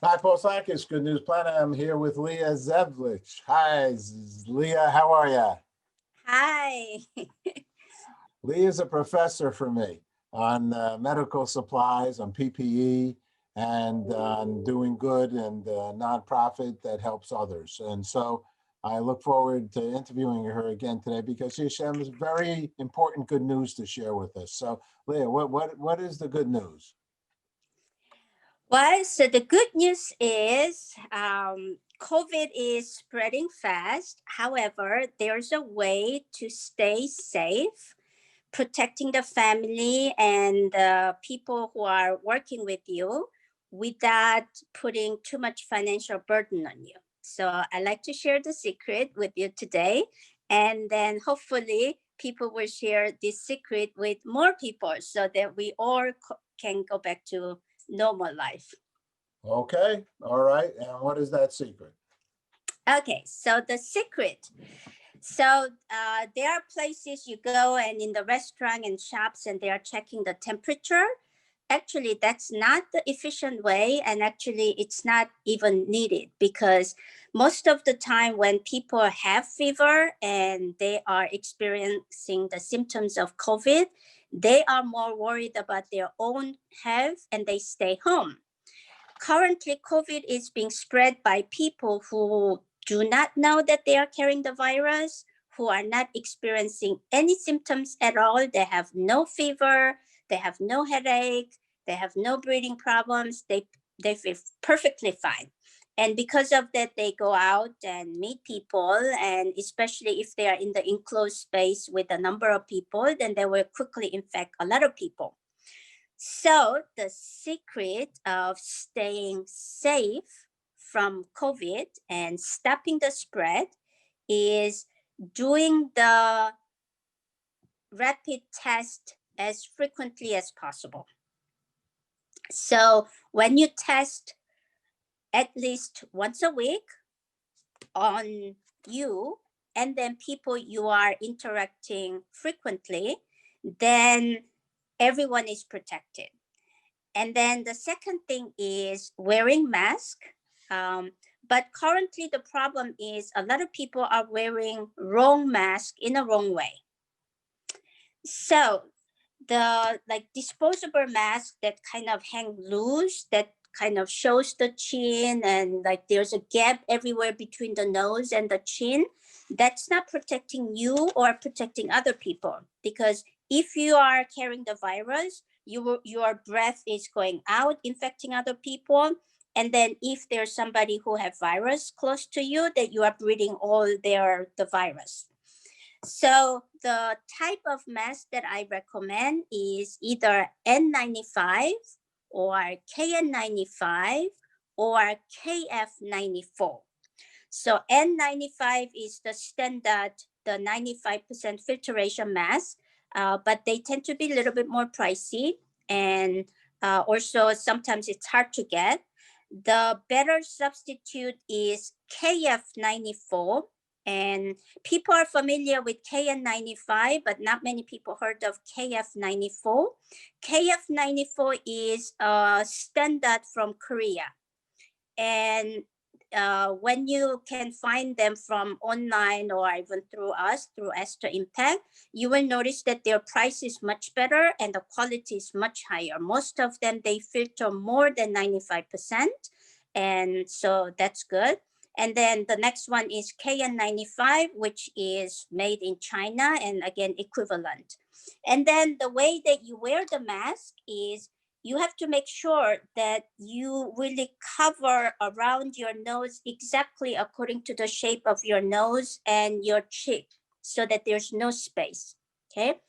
Hi, Posakis. Good News Planet. I'm here with Leah Zevlich. Hi, Leah. How are you? Hi. Leah's a professor for me on medical supplies, on PPE, and on doing good and nonprofit that helps others. And so I look forward to interviewing her again today because she has very important good news to share with us. So, Leah, what is the good news? Well, so the good news is COVID is spreading fast. However, there's a way to stay safe, protecting the family and the people who are working with you without putting too much financial burden on you. So I like to share the secret with you today. And then hopefully people will share this secret with more people so that we all can go back to normal life. Okay. All right. And what is that secret? Okay, so the secret. So there are places you go and in the restaurant and shops and they are checking the temperature. Actually, that's not the efficient way, and actually, it's not even needed because most of the time when people have fever and they are experiencing the symptoms of COVID, they are more worried about their own health and they stay home. Currently, COVID is being spread by people who do not know that they are carrying the virus, who are not experiencing any symptoms at all. They have no fever, they have no headache, they have no breathing problems. They feel perfectly fine. And because of that, they go out and meet people. And especially if they are in the enclosed space with a number of people, then they will quickly infect a lot of people. So, the secret of staying safe from COVID and stopping the spread is doing the rapid test as frequently as possible. So, when you test at least once a week on you and then people you are interacting frequently, then everyone is protected. And then the second thing is wearing mask. But currently the problem is a lot of people are wearing wrong mask in a wrong way. So the like disposable mask that kind of hang loose, that kind of shows the chin and like there's a gap everywhere between the nose and the chin, that's not protecting you or protecting other people because if you are carrying the virus, your breath is going out infecting other people, and then if there's somebody who have virus close to you, that you are breathing all the virus. So the type of mask that I recommend is either N95 or KN95 or KF94. So N95 is the standard, the 95% filtration mask, but they tend to be a little bit more pricey, and also sometimes it's hard to get. The better substitute is KF94, and people are familiar with KN95, but not many people heard of KF94. KF94 is a standard from Korea, and when you can find them from online or even through us through Esther Impact, you will notice that their price is much better and the quality is much higher. Most of them they filter more than 95%, and so that's good. And then the next one is KN95, which is made in China and again equivalent. And then the way that you wear the mask is you have to make sure that you really cover around your nose exactly according to the shape of your nose and your cheek so that there's no space. Okay.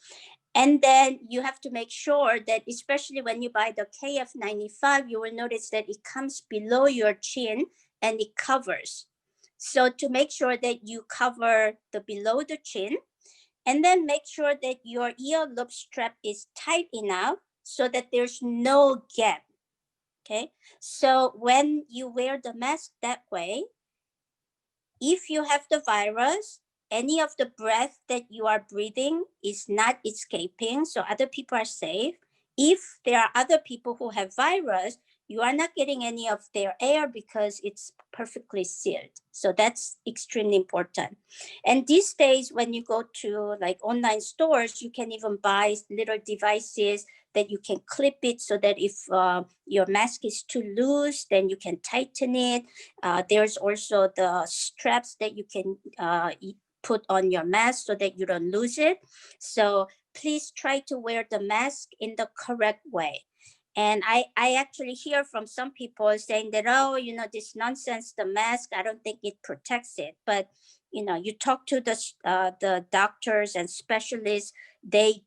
And then you have to make sure that, especially when you buy the KF95, you will notice that it comes below your chin and it covers. So to make sure that you cover the below the chin, and then make sure that your earlobe strap is tight enough so that there's no gap. Okay. So when you wear the mask that way, if you have the virus, any of the breath that you are breathing is not escaping, so other people are safe. If there are other people who have virus, you are not getting any of their air because it's perfectly sealed. So that's extremely important. And these days, when you go to like online stores, you can even buy little devices that you can clip it so that if your mask is too loose, then you can tighten it. There's also the straps that you can put on your mask so that you don't lose it. So please try to wear the mask in the correct way. And I actually hear from some people saying that, oh, you know, this nonsense, the mask, I don't think it protects it. But, you know, you talk to the doctors and specialists, they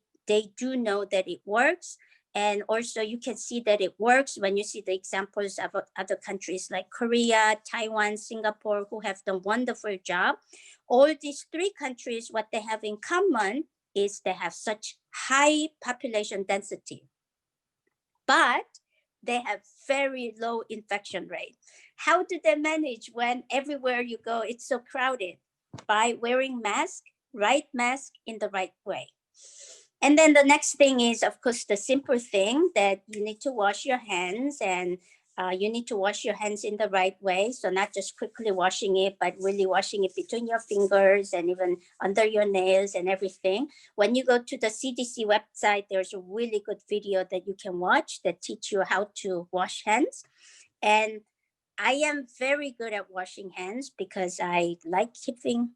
do know that it works. And also you can see that it works when you see the examples of other countries like Korea, Taiwan, Singapore, who have done wonderful job. All these three countries, what they have in common is they have such high population density, but they have very low infection rate. How do they manage when everywhere you go, it's so crowded? By wearing mask, right mask in the right way. And then the next thing is, of course, the simple thing that you need to wash your hands, and you need to wash your hands in the right way. So not just quickly washing it, but really washing it between your fingers and even under your nails and everything. When you go to the CDC website, there's a really good video that you can watch that teach you how to wash hands. And I am very good at washing hands because I like keeping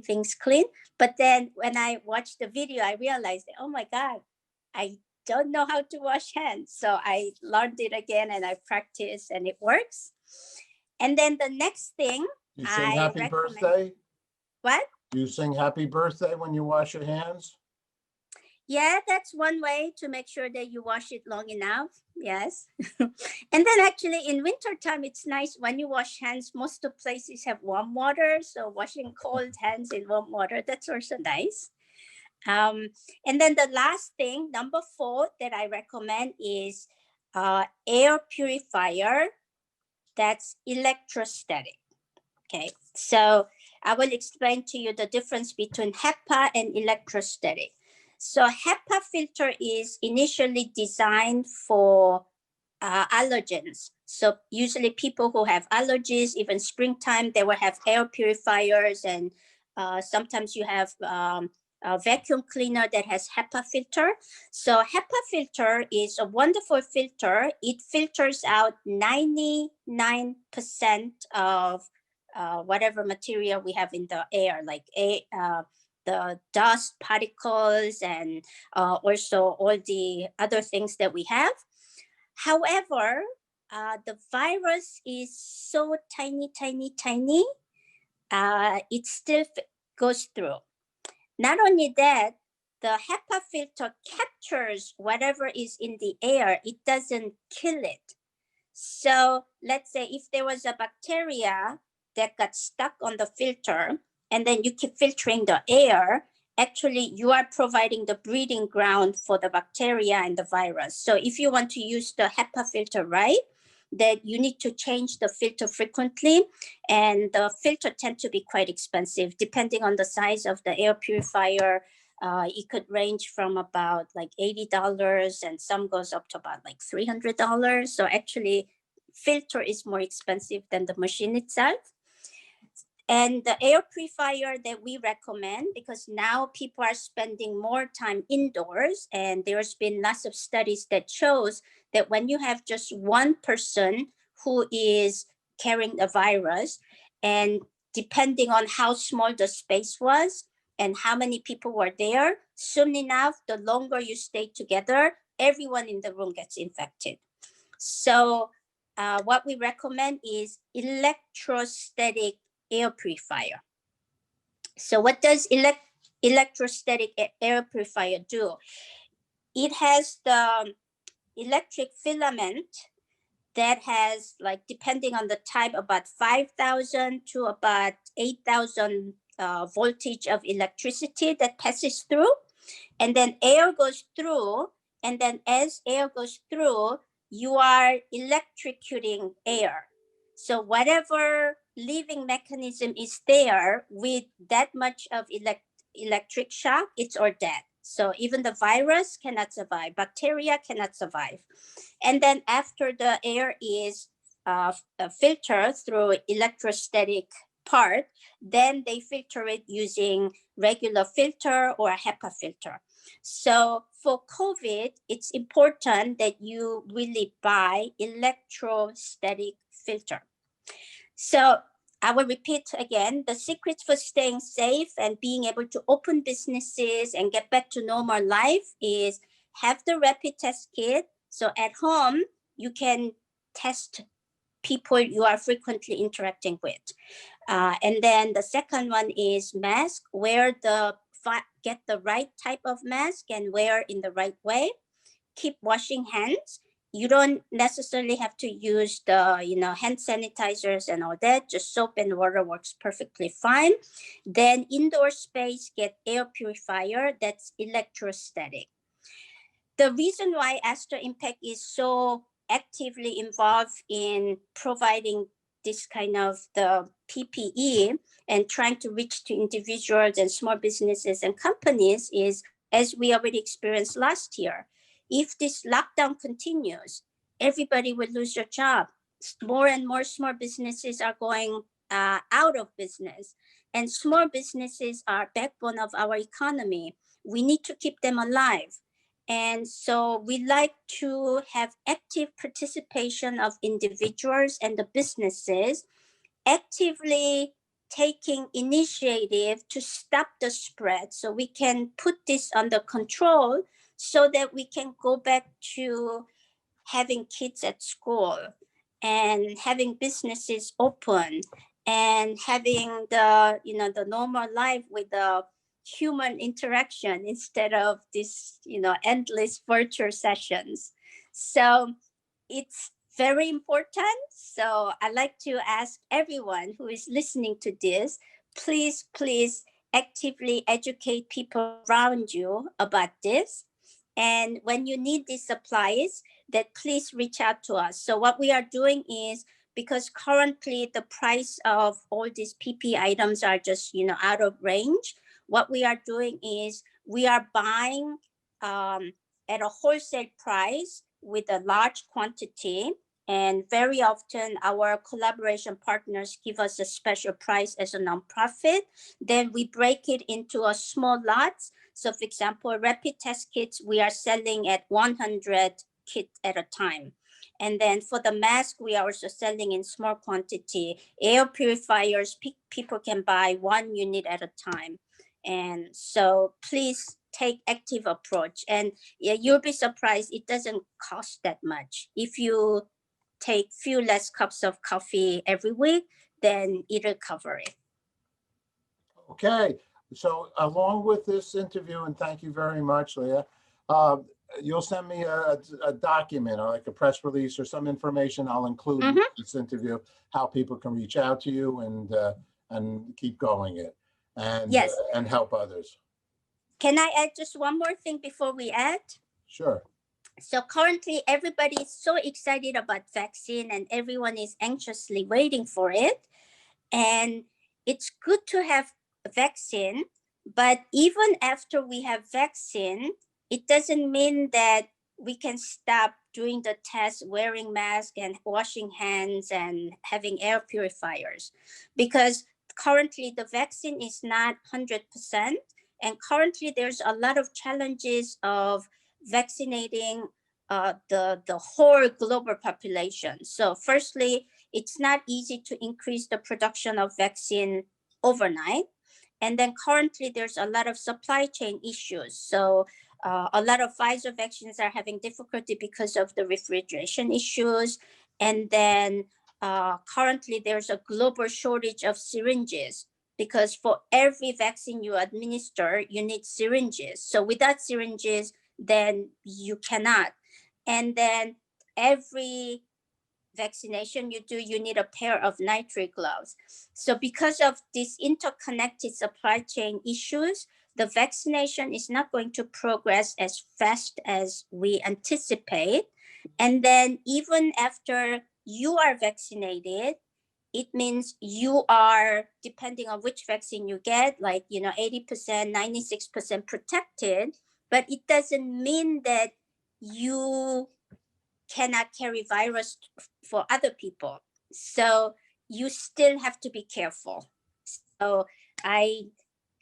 things clean. But then when I watched the video, I realized that, oh my God, I don't know how to wash hands. So I learned it again and I practiced and it works. And then the next thing You sing I happy recommend. birthday? What? You sing happy birthday when you wash your hands? Yeah, that's one way to make sure that you wash it long enough. Yes. And then actually in wintertime, it's nice when you wash hands. Most of places have warm water. So washing cold hands in warm water, that's also nice. And then the last thing, number 4 that I recommend is air purifier that's electrostatic. Okay, so I will explain to you the difference between HEPA and electrostatic. So HEPA filter is initially designed for allergens. So usually people who have allergies, even springtime, they will have air purifiers, and sometimes you have a vacuum cleaner that has HEPA filter. So HEPA filter is a wonderful filter. It filters out 99% of whatever material we have in the air, like the dust particles and also all the other things that we have. However, the virus is so tiny, tiny, tiny. It still goes through. Not only that, the HEPA filter captures whatever is in the air. It doesn't kill it. So let's say if there was a bacteria that got stuck on the filter and then you keep filtering the air, actually you are providing the breeding ground for the bacteria and the virus. So if you want to use the HEPA filter right, that you need to change the filter frequently, and the filter tend to be quite expensive depending on the size of the air purifier. It could range from about like $80 and some goes up to about like $300. So actually filter is more expensive than the machine itself. And the air purifier that we recommend, because now people are spending more time indoors, and there's been lots of studies that shows that when you have just one person who is carrying the virus, and depending on how small the space was and how many people were there, soon enough, the longer you stay together, everyone in the room gets infected. So what we recommend is electrostatic air purifier. So what does electrostatic air purifier do? It has the electric filament that has, like, depending on the type, about 5,000 to about 8,000 voltage of electricity that passes through. And then air goes through. And then as air goes through, you are electrocuting air. So whatever living mechanism is there with that much of electric shock, it's all dead. So even the virus cannot survive, bacteria cannot survive. And then after the air is filtered through electrostatic part, then they filter it using regular filter or a HEPA filter. So for COVID, it's important that you really buy electrostatic filter. So I will repeat again, the secret for staying safe and being able to open businesses and get back to normal life is have the rapid test kit. So at home, you can test people you are frequently interacting with. And then the second one is mask, get the right type of mask and wear in the right way. Keep washing hands. You don't necessarily have to use the hand sanitizers and all that. Just soap and water works perfectly fine. Then indoor space, get air purifier that's electrostatic. The reason why Astor Impact is so actively involved in providing this kind of the PPE and trying to reach to individuals and small businesses and companies is, as we already experienced last year, if this lockdown continues, everybody will lose their job. More and more small businesses are going out of business, and small businesses are backbone of our economy. We need to keep them alive. And so we like to have active participation of individuals and the businesses actively taking initiative to stop the spread so we can put this under control so that we can go back to having kids at school and having businesses open and having the normal life with the human interaction instead of this endless virtual sessions. So it's very important. So I'd like to ask everyone who is listening to this, please actively educate people around you about this. And when you need these supplies, that please reach out to us. So what we are doing is, because currently the price of all these PP items are just out of range, what we are doing is we are buying at a wholesale price with a large quantity. And very often our collaboration partners give us a special price as a nonprofit. Then we break it into a small lots. So for example, rapid test kits, we are selling at 100 kits at a time. And then for the mask, we are also selling in small quantity. Air purifiers, people can buy 1 unit at a time. And so please take active approach. And you'll be surprised, it doesn't cost that much. If you take few less cups of coffee every week, then it'll cover it. Okay, so along with this interview, and thank you very much, Leah, you'll send me a document or like a press release or some information I'll include in this interview, how people can reach out to you and keep going it and Yes. And help others. Can I add just one more thing before we add? Sure. So currently everybody is so excited about vaccine and everyone is anxiously waiting for it. And it's good to have a vaccine, but even after we have vaccine, it doesn't mean that we can stop doing the test, wearing masks and washing hands and having air purifiers, because currently the vaccine is not 100%. And currently there's a lot of challenges of vaccinating the whole global population. So firstly, it's not easy to increase the production of vaccine overnight. And then currently there's a lot of supply chain issues. So a lot of Pfizer vaccines are having difficulty because of the refrigeration issues. And then currently there's a global shortage of syringes, because for every vaccine you administer, you need syringes. So without syringes, then you cannot. And then every vaccination you do, you need a pair of nitric gloves. So because of these interconnected supply chain issues, the vaccination is not going to progress as fast as we anticipate. And then even after you are vaccinated, it means you are, depending on which vaccine you get, like 80%, 96% protected. but it doesn't mean that you cannot carry virus for other people. So you still have to be careful. So I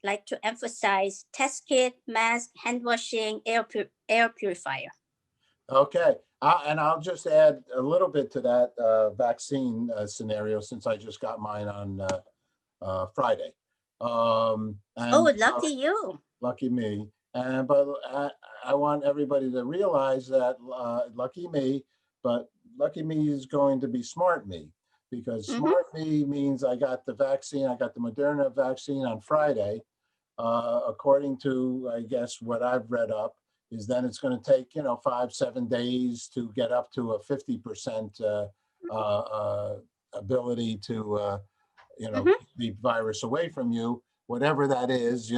like to emphasize test kit, mask, hand washing, air purifier. Okay, and I'll just add a little bit to that vaccine scenario since I just got mine on Friday. And Oh, lucky you. lucky me. And but I want everybody to realize that lucky me, but lucky me is going to be smart me, because smart me means I got the vaccine. I got the Moderna vaccine on Friday. According to, I guess, what I've read up, is then it's going to take 5-7 days to get up to a 50% ability to keep the virus away from you, whatever that is,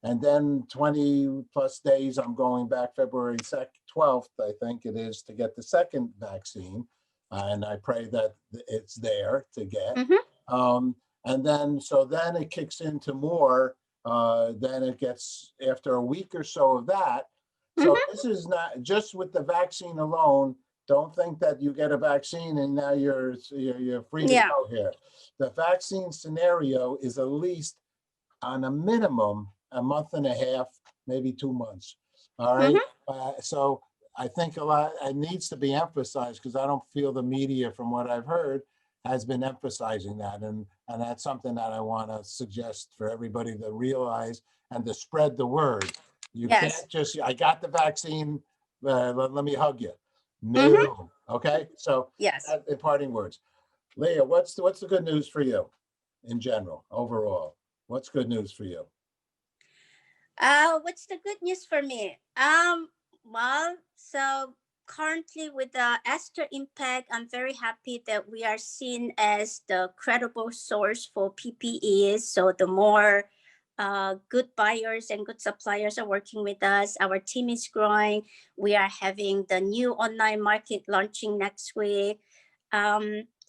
and then 20 plus days, I'm going back February 12th, I think it is, to get the second vaccine. And I pray that it's there to get. And then, so then it kicks into more, then it gets after a week or so of that. So this is not just with the vaccine alone. Don't think that you get a vaccine and now you're free to go here. The vaccine scenario is at least on a minimum a month and a half, maybe 2 months. All right. So I think a lot, it needs to be emphasized, because I don't feel the media, from what I've heard, has been emphasizing that. And that's something that I want to suggest for everybody to realize and to spread the word. You can't just, I got the vaccine, let me hug you. No. Okay. So in parting words, Leah, what's the good news for you in general, overall? What's good news for you? What's the good news for me? Well, so currently with the Esther Impact, I'm very happy that we are seen as the credible source for PPEs. So the more good buyers and good suppliers are working with us, our team is growing. We are having the new online market launching next week.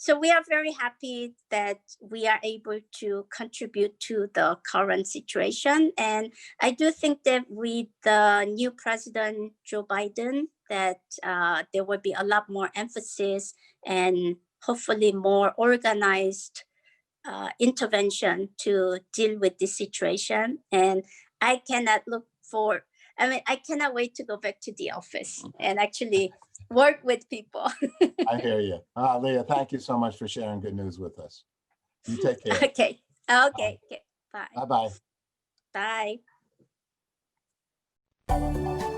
So we are very happy that we are able to contribute to the current situation. And I do think that with the new President Joe Biden, that there will be a lot more emphasis and hopefully more organized intervention to deal with this situation. And I cannot wait to go back to the office and actually work with people. I hear you. Leah, thank you so much for sharing good news with us. You take care. Okay. Okay. Bye. Bye-bye. Bye.